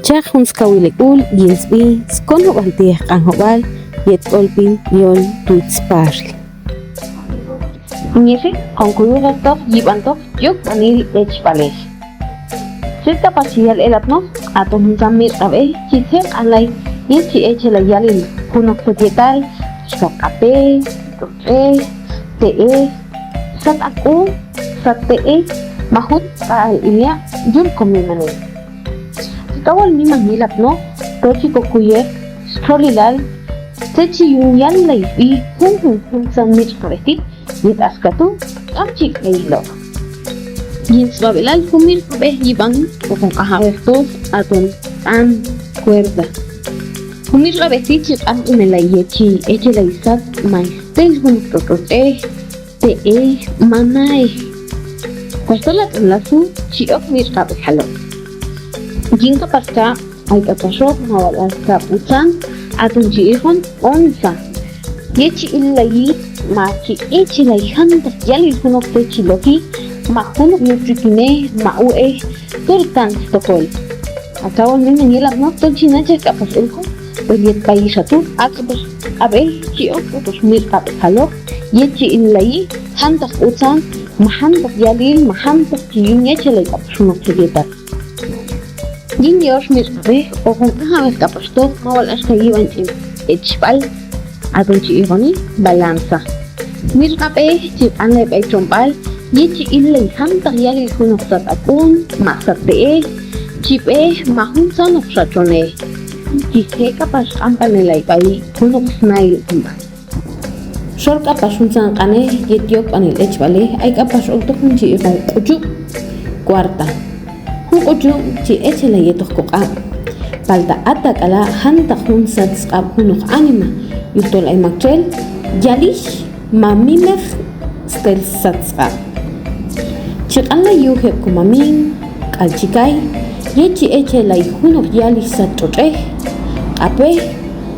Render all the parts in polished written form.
Chak hunskawilekul yinsbi skono baltieh kanhobal yet olpin yol tuitspashil. Nyeri concluido yibanto yuk anil echpales. Cerca pasial elatno atom zamir abe chitsen alay yechi echela yalil hunok societal skakape te sat aku sat te mahut kal ilya yul komimane. Tawal ni manilap no tochi kokuye strolilal techi yung yalay i hun zamir kabeti yet askatu amchik eilo. Yins babelal humir be yiban o con cajabertos aton tan cuerda. Humir la besiti an unela yechi echela isat maistel hun totote te manae. Kwastola lasu chiok mir kabe halo. Jinka pasta ay kapasok mawala sa putan aton chiihon onsa. Yechi ilayi machi echela ihanda yali hunok te chiloki mahunok nutrikine maue turtan stokol. Akawal min nangilap no tolchina check apas elko beliet paisa tu akabas abe chiok utos mir kabe halo yechi ilayi hantak utan mahantak yalil mahantak chiyun yechelay kapasunok sigetar. Yin yosh mir kabe o kung kahamas kapasto mawal askayiwan echpal aton chiigoni balansa. Mir kabe chip anlay bay chompal yechi ilay hantak yalil hunok sat akun maksat te chipe mahun sanok sa chone kise kapas kampanelay pay hunok snail kumba. Sol kapas unsan kane yetiok anil echbale ay kapas oktok nchi ikong kuchuk kwarta. Hun kuchuk chi echela yetok kokam. Palda atak ala hantak hun sat skab hunok anima yutol ay magchel yalish mamimeh stel sat skab. Chikala yuhep kumamin kalchikay yechi echela hunok yalish sat choche ape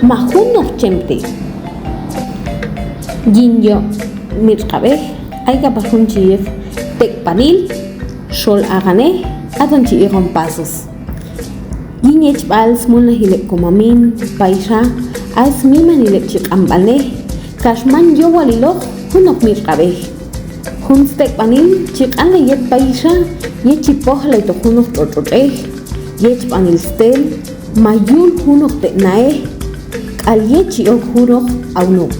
mahunok chemte. Ginyo mirkabe ay kapahun chiyef tekpanil sol agane atan chiyekon pasos. Ginyech bals muna hilep kumamin paisa as miman hilep chikambane kashman yo walilok hunok mirkabe. Hun tekpanil chikala yet paisa yechi pohlay to hunok totote yech panil stel mayul hunok teknae al yechi ok hunok aunok.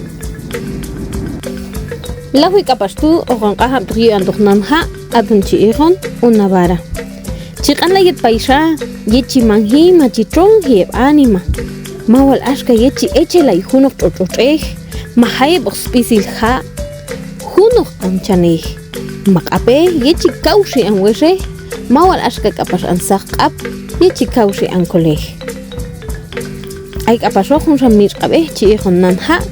Lahui kapastu o con caja trio antojnamha atun chiihon una vara. Chikan la yet paisa yechi manhi machitron hieb anima. Mawal ashka yechi eche la hunok totote mahaye boxpisil ha hunok anchane. Makape yechi kaushi anwese mawal ashka kapas ansak ap yechi kaushi ankole. Ay kapaso hun samir kabe chiihon nanha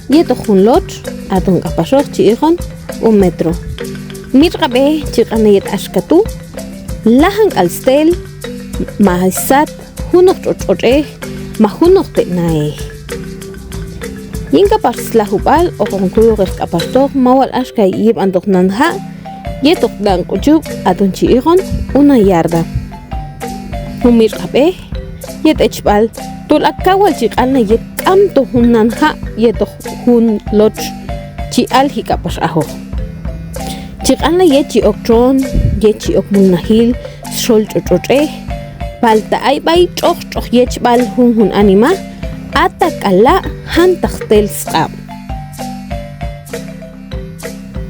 yeto hun lot atong kapasok chiihon 1 metro. Mirkabe chikanayet askatu lahang alstel mahisat hunok chochoche mahunok teknae. Yin kapas lahupal o concluyes kapastok mawal askay yib antok nanha yetok dan kuchuk atong chiihon 1 yarda. Mirkabe yet echbal tulakawal chikanayet amto hun nanha yetok hun loch chi alhi kapas aho. Chikana yechi oktron, yechi okmunahil, sol chochoche, palta ay bay choch yech bal hun anima, atak ala hantak tel skab.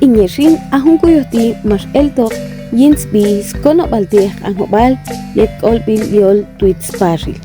Inyerin ahun kuyoti mas eltok yinsbi skono baltieh anhobal yet olbil yol tuits paril.